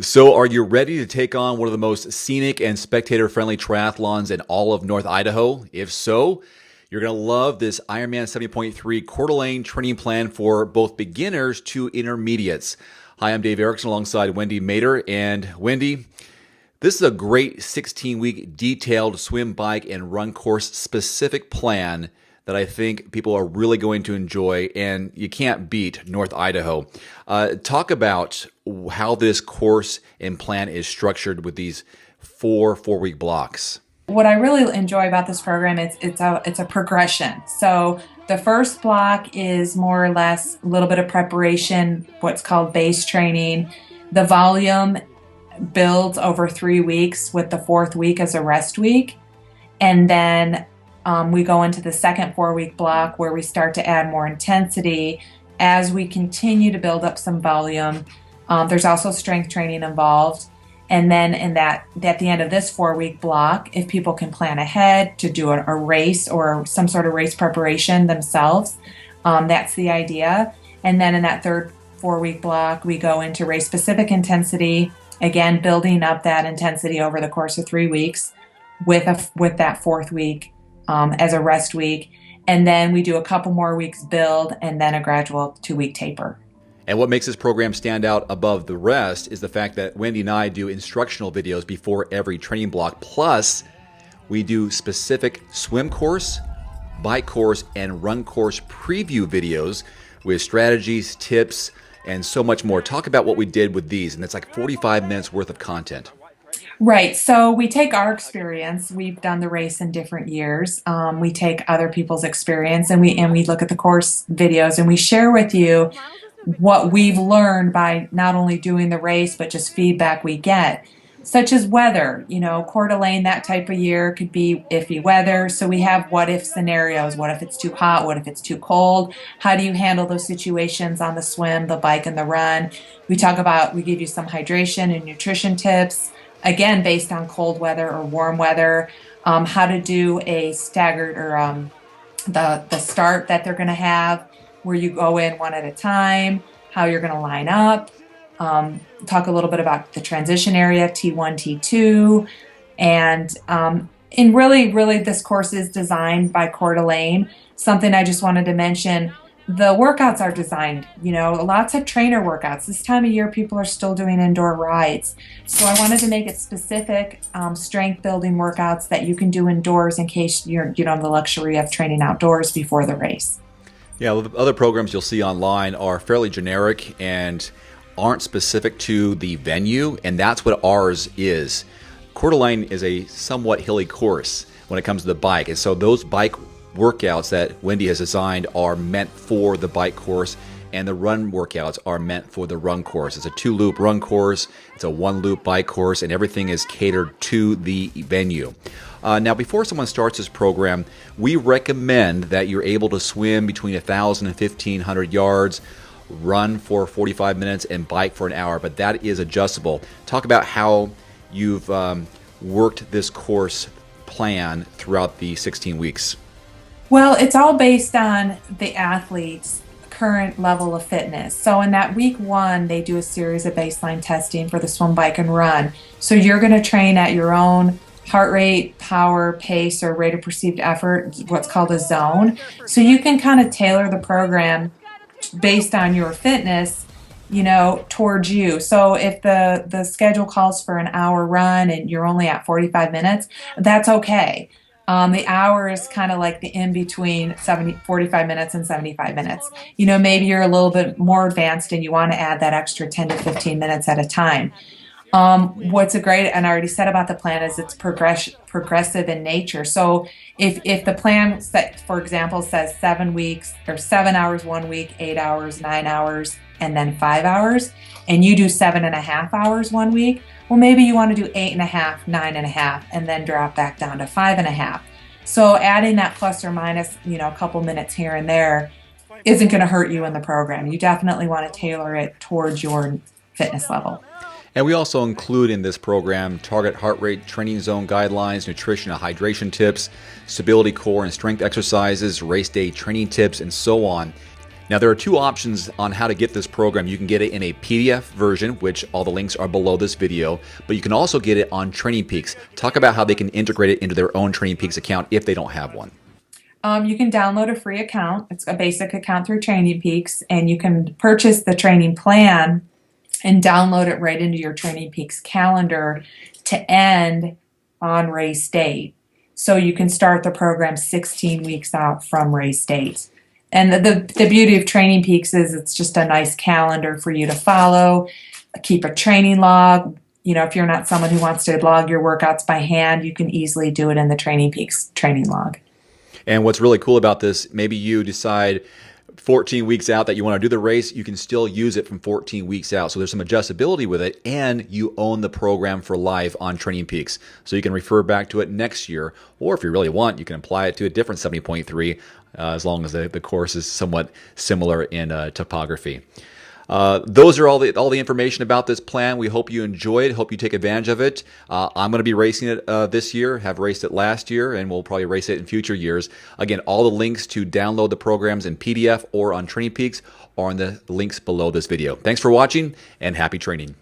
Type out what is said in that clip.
So, are you ready to take on one of the most scenic and spectator-friendly triathlons in all of North Idaho? If so, you're going to love this Ironman 70.3 Coeur d'Alene training plan for both beginners to intermediates. Hi, I'm Dave Erickson alongside Wendy Mader. And Wendy, this is a great 16-week detailed swim, bike, and run course specific plan that I think people are really going to enjoy, and you can't beat North Idaho. Talk about how this course and plan is structured with these four-week blocks. What I really enjoy about this program is it's a progression. So the first block is more or less a little bit of preparation, what's called base training. The volume builds over 3 weeks with the fourth week as a rest week. And then we go into the second 4-week block where we start to add more intensity as we continue to build up some volume. There's also strength training involved. And then at the end of this 4-week block, if people can plan ahead to do a race or some sort of race preparation themselves, that's the idea. And then in that third 4-week block, we go into race specific intensity, again, building up that intensity over the course of 3 weeks with that fourth week as a rest week. And then we do a couple more weeks build and then a gradual 2-week taper. And what makes this program stand out above the rest is the fact that Wendy and I do instructional videos before every training block. Plus, we do specific swim course, bike course, and run course preview videos with strategies, tips, and so much more. Talk about what we did with these, and it's like 45 minutes worth of content. Right. So we take our experience. We've done the race in different years. We take other people's experience and we look at the course videos and we share with you what we've learned by not only doing the race, but just feedback we get, such as weather. Coeur d'Alene, that type of year could be iffy weather. So we have what if scenarios. What if it's too hot? What if it's too cold? How do you handle those situations on the swim, the bike, and the run? We give you some hydration and nutrition tips. Again, based on cold weather or warm weather, how to do a staggered or the start that they're going to have, where you go in one at a time, how you're going to line up, talk a little bit about the transition area, T1, T2, and really this course is designed by Coeur d'Alene. Something I just wanted to mention, the workouts are designed, lots of trainer workouts. This time of year, people are still doing indoor rides. So I wanted to make it specific strength building workouts that you can do indoors in case you don't have the luxury of training outdoors before the race. Yeah, the other programs you'll see online are fairly generic and aren't specific to the venue, and that's what ours is. Coeur d'Alene is a somewhat hilly course when it comes to the bike, and so those bike workouts that Wendy has designed are meant for the bike course, and the run workouts are meant for the run course. It's a 2-loop run course, it's a 1-loop bike course, and everything is catered to the venue. Now, before someone starts this program, we recommend that you're able to swim between 1,000 and 1,500 yards, run for 45 minutes, and bike for an hour, but that is adjustable. Talk about how you've worked this course plan throughout the 16 weeks. Well, it's all based on the athlete's current level of fitness. So in that week 1, they do a series of baseline testing for the swim, bike, and run. So you're going to train at your own heart rate, power, pace, or rate of perceived effort, what's called a zone. So you can kind of tailor the program based on your fitness, towards you. So if the schedule calls for an hour run and you're only at 45 minutes, that's okay. The hour is kind of like the in between 45 minutes and 75 minutes. Maybe you're a little bit more advanced and you want to add that extra 10 to 15 minutes at a time. What's great, and I already said about the plan, is it's progressive in nature. So if the plan, for example, says 7 weeks or 7 hours 1 week, 8 hours, 9 hours, and then 5 hours, and you do 7.5 hours 1 week, well, maybe you want to do 8.5, 9.5, and then drop back down to 5.5. So adding that plus or minus, a couple minutes here and there isn't going to hurt you in the program. You definitely want to tailor it towards your fitness level. And we also include in this program target heart rate training zone guidelines, nutrition and hydration tips, stability core and strength exercises, race day training tips, and so on. Now, there are two options on how to get this program. You can get it in a PDF version, which all the links are below this video, but you can also get it on Training Peaks. Talk about how they can integrate it into their own Training Peaks account if they don't have one. You can download a free account. It's a basic account through Training Peaks, and you can purchase the training plan and download it right into your Training Peaks calendar to end on race date. So you can start the program 16 weeks out from race date. And the beauty of Training Peaks is it's just a nice calendar for you to follow, keep a training log. If you're not someone who wants to log your workouts by hand, you can easily do it in the Training Peaks training log. And what's really cool about this, maybe you decide 14 weeks out that you want to do the race, you can still use it from 14 weeks out. So there's some adjustability with it, and you own the program for life on Training Peaks. So you can refer back to it next year, or if you really want, you can apply it to a different 70.3 as long as the course is somewhat similar in topography. Those are all the information about this plan. We hope you enjoyed. Hope you take advantage of it. I'm going to be racing it this year. Have raced it last year, and we'll probably race it in future years. Again, all the links to download the programs in PDF or on Training Peaks are in the links below this video. Thanks for watching, and happy training.